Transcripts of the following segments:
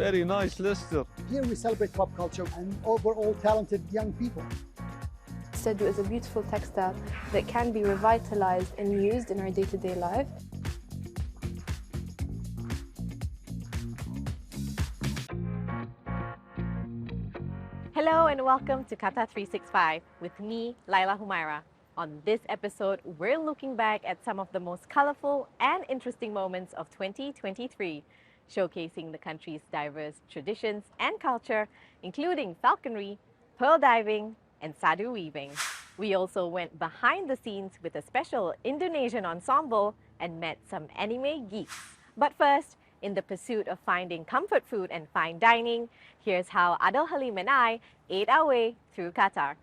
Very nice, Lester. Here we celebrate pop culture and overall talented young people. Suddu is a beautiful textile that can be revitalized and used in our day-to-day life. Hello and welcome to Qatar 365 with me, Laila Humaira. On this episode, we're looking back at some of the most colorful and interesting moments of 2023, showcasing the country's diverse traditions and culture, including falconry, pearl diving, and sadu weaving. We also went behind the scenes with a special Indonesian ensemble and met some anime geeks. But first, in the pursuit of finding comfort food and fine dining, here's how Adel Halim and I ate our way through Qatar.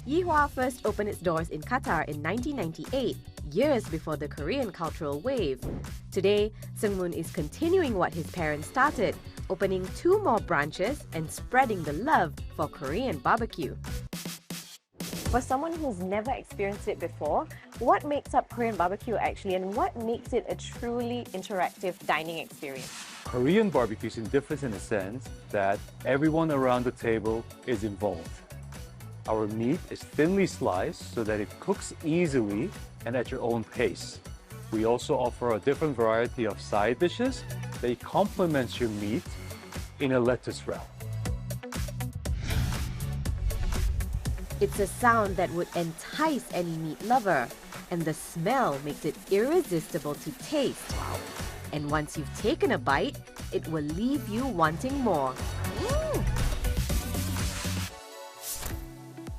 Yihua first opened its doors in Qatar in 1998, years before the Korean cultural wave. Today, Seungmoon is continuing what his parents started, opening 2 more branches and spreading the love for Korean barbecue. For someone who's never experienced it before, what makes up Korean barbecue actually, and what makes it a truly interactive dining experience? Korean barbecue is different in the sense that everyone around the table is involved. Our meat is thinly sliced so that it cooks easily and at your own pace. We also offer a different variety of side dishes that complements your meat in a lettuce wrap. It's a sound that would entice any meat lover, and the smell makes it irresistible to taste. And once you've taken a bite, it will leave you wanting more.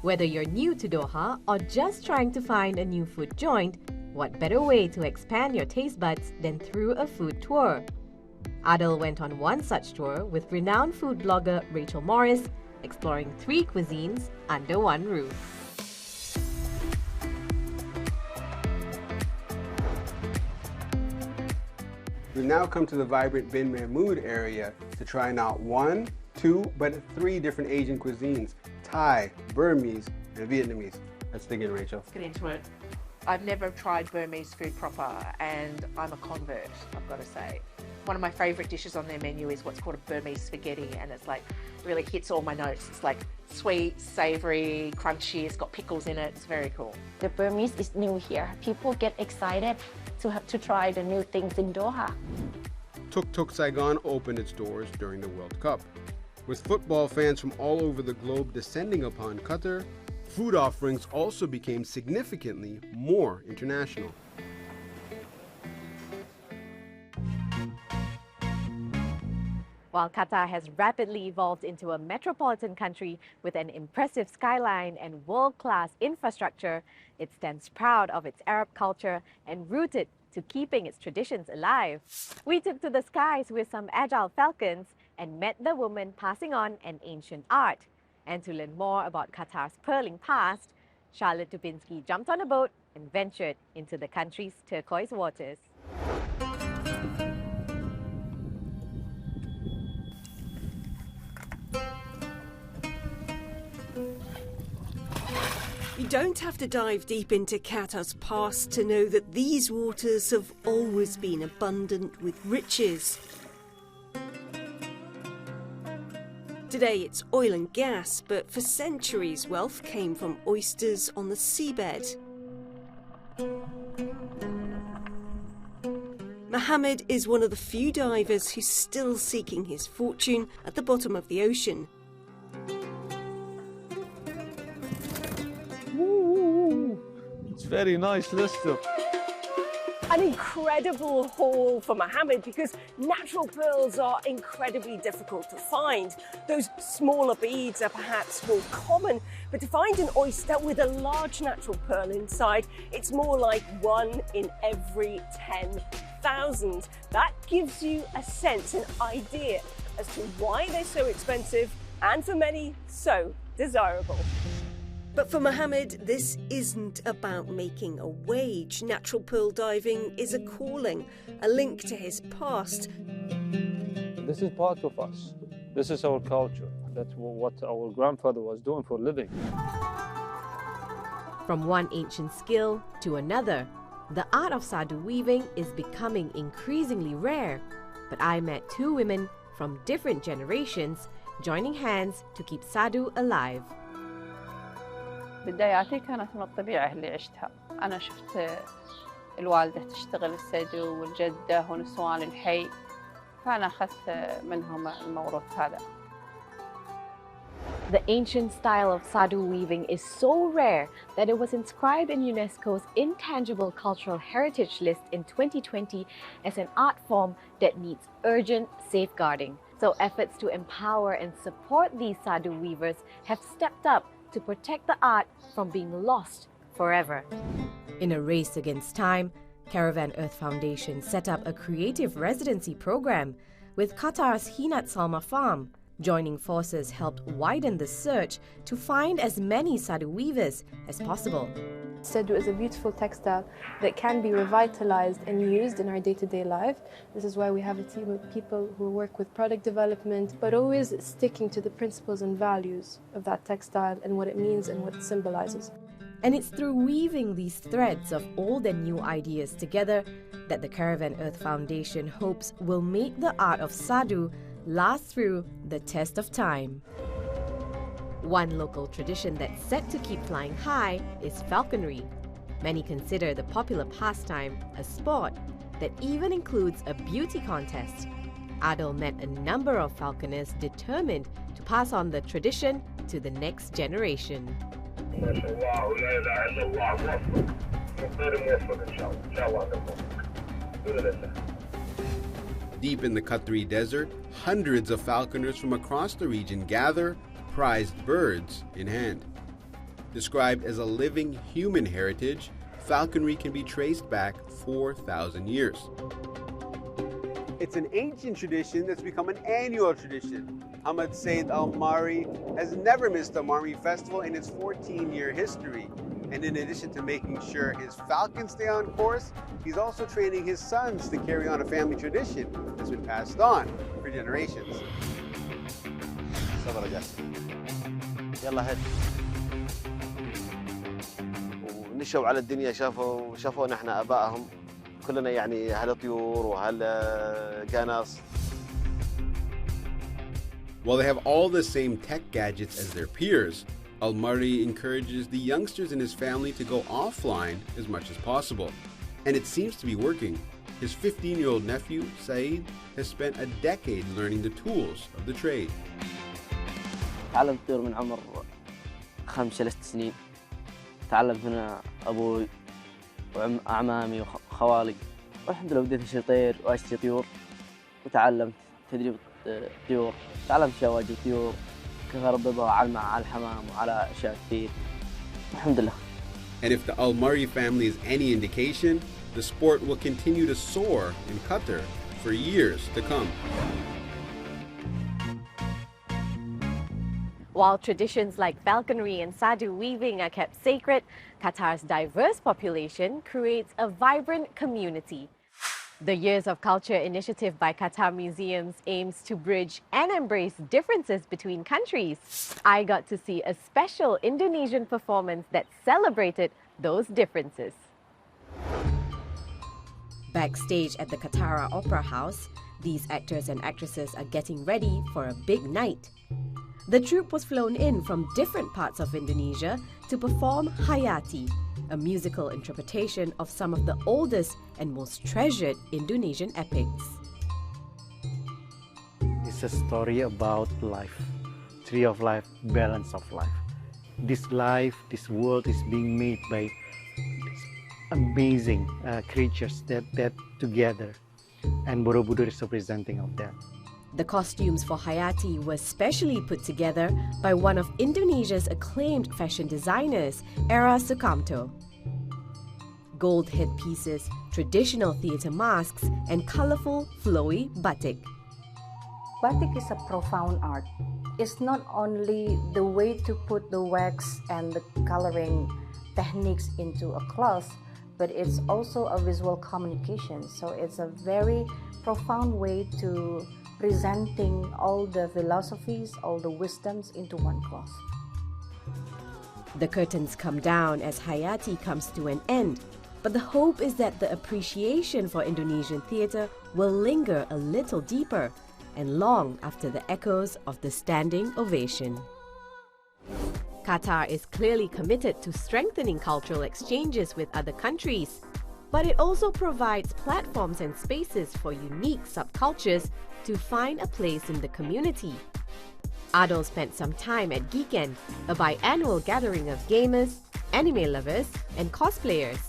Whether you're new to Doha or just trying to find a new food joint, what better way to expand your taste buds than through a food tour? Adel went on one such tour with renowned food blogger Rachel Morris, exploring 3 cuisines under one roof. We've now come to the vibrant Bin Mahmood area to try not 1, 2, but 3 different Asian cuisines: Thai, Burmese, and Vietnamese. Let's dig in, Rachel. Get into it. I've never tried Burmese food proper, and I'm a convert, I've got to say. One of my favourite dishes on their menu is what's called a Burmese spaghetti, and it's like, really hits all my notes. It's like sweet, savoury, crunchy, it's got pickles in it, it's very cool. The Burmese is new here. People get excited to have to try the new things in Doha. Tuk Tuk Saigon opened its doors during the World Cup. With football fans from all over the globe descending upon Qatar, food offerings also became significantly more international. While Qatar has rapidly evolved into a metropolitan country with an impressive skyline and world-class infrastructure, it stands proud of its Arab culture and rooted to keeping its traditions alive. We took to the skies with some agile falcons and met the woman passing on an ancient art. And to learn more about Qatar's pearling past, Charlotte Dubinsky jumped on a boat and ventured into the country's turquoise waters. You don't have to dive deep into Qatar's past to know that these waters have always been abundant with riches. Today it's oil and gas, but for centuries wealth came from oysters on the seabed. Mohammed is one of the few divers who's still seeking his fortune at the bottom of the ocean. It's very nice, Lester. An incredible haul for Mohammed because natural pearls are incredibly difficult to find. Those smaller beads are perhaps more common, but to find an oyster with a large natural pearl inside, it's more like 1 in every 10,000. That gives you a sense, an idea as to why they're so expensive and for many so desirable. But for Mohammed, this isn't about making a wage. Natural pearl diving is a calling, a link to his past. This is part of us. This is our culture. That's what our grandfather was doing for a living. From one ancient skill to another, the art of sadu weaving is becoming increasingly rare. but I met two women from different generations joining hands to keep Sadu alive. بداياتي كانت من الطبيعة اللي عشتها. أنا شفت الوالدة تشتغل السدو والجدة ونسوان الحي، فأنا أخذت منهم الموروث هذا. The ancient style of Sadu weaving is so rare that it was inscribed in UNESCO's Intangible Cultural Heritage List in 2020 as an art form that needs urgent safeguarding. So efforts to empower and support these Sadu weavers have stepped up to protect the art from being lost forever. In a race against time, Caravan Earth Foundation set up a creative residency program with Qatar's Hinat Salma Farm. Joining forces helped widen the search to find as many Sadu weavers as possible. Sadu is a beautiful textile that can be revitalized and used in our day-to-day life. This is why we have a team of people who work with product development, but always sticking to the principles and values of that textile and what it means and what it symbolizes. And it's through weaving these threads of old and new ideas together that the Caravan Earth Foundation hopes will make the art of Sadu last through the test of time. One local tradition that's set to keep flying high is falconry. Many consider the popular pastime a sport that even includes a beauty contest. Adil met a number of falconers determined to pass on the tradition to the next generation. Deep in the Qatari desert, hundreds of falconers from across the region gather, prized birds in hand. Described as a living human heritage, falconry can be traced back 4,000 years. It's an ancient tradition that's become an annual tradition. Ahmed Said Al Mari has never missed a Marmi festival in its 14-year history. And in addition to making sure his falcons stay on course, he's also training his sons to carry on a family tradition that's been passed on for generations. يلا هد ونشوا على الدنيا شافوا نحن ابائهم كلنا يعني هالطيور وهالقناص. While they have all the same tech gadgets as their peers, Al-Mari encourages the youngsters in his family to go offline as much as possible. And it seems to be working. His 15-year-old nephew, Saeed, has spent a decade learning the tools of the trade. تعلمت طيور من عمر 5-6 سنين. تعلمت من أبوي وأعمامي وخوالي. والحمد لله بديت أشتري طير وأشتري طيور. وتعلمت تدريب طيور. تعلمت أشياء واجد طيور. كيف أربطها على الحمام وعلى أشياء كثير. الحمد لله. And if the Al-Mari family is any indication, the sport will continue to soar in Qatar for years to come. While traditions like falconry and Sadu weaving are kept sacred, Qatar's diverse population creates a vibrant community. The Years of Culture initiative by Qatar Museums aims to bridge and embrace differences between countries. I got to see a special Indonesian performance that celebrated those differences. Backstage at the Qatar Opera House, these actors and actresses are getting ready for a big night. The troupe was flown in from different parts of Indonesia to perform Hayati, a musical interpretation of some of the oldest and most treasured Indonesian epics. It's a story about life, tree of life, balance of life. This life, this world is being made by amazing creatures that together, and Borobudur is representing of that. The costumes for Hayati were specially put together by one of Indonesia's acclaimed fashion designers, Era Sukamto. Gold headpieces, traditional theatre masks, and colourful, flowy batik. Batik is a profound art. It's not only the way to put the wax and the coloring techniques into a cloth, but it's also a visual communication. So it's a very profound way to presenting all the philosophies, all the wisdoms into one cloth. The curtains come down as Hayati comes to an end, But the hope is that the appreciation for Indonesian theatre will linger a little deeper and long after the echoes of the standing ovation. Qatar is clearly committed to strengthening cultural exchanges with other countries, but it also provides platforms and spaces for unique subcultures to find a place in the community. Ado spent some time at Geekend, a biannual gathering of gamers, anime lovers, and cosplayers,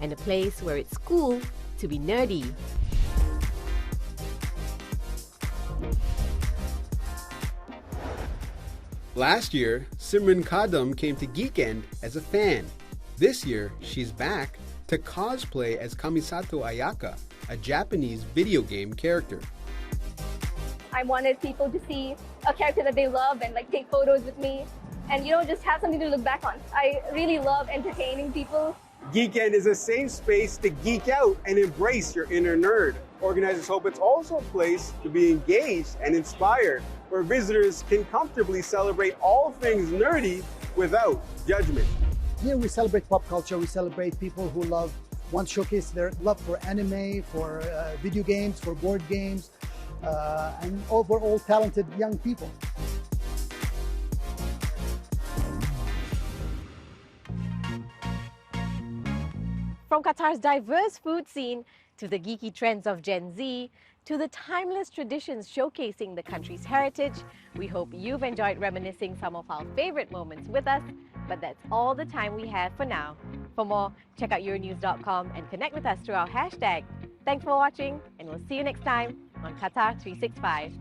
and a place where it's cool to be nerdy. Last year, Simran Kadam came to Geekend as a fan. This year, she's back to cosplay as Kamisato Ayaka, a Japanese video game character. I wanted people to see a character that they love and like take photos with me and, you know, just have something to look back on. I really love entertaining people. Geekend is a safe space to geek out and embrace your inner nerd. Organizers hope it's also a place to be engaged and inspired, where visitors can comfortably celebrate all things nerdy without judgment. Here we celebrate pop culture, we celebrate people who want to showcase their love for anime, for video games, for board games, and overall talented young people. From Qatar's diverse food scene to the geeky trends of Gen Z, to the timeless traditions showcasing the country's heritage, we hope you've enjoyed reminiscing some of our favorite moments with us, but that's all the time we have for now. For more, check out yournews.com and connect with us through our hashtag. Thanks for watching, and we'll see you next time on Qatar 365.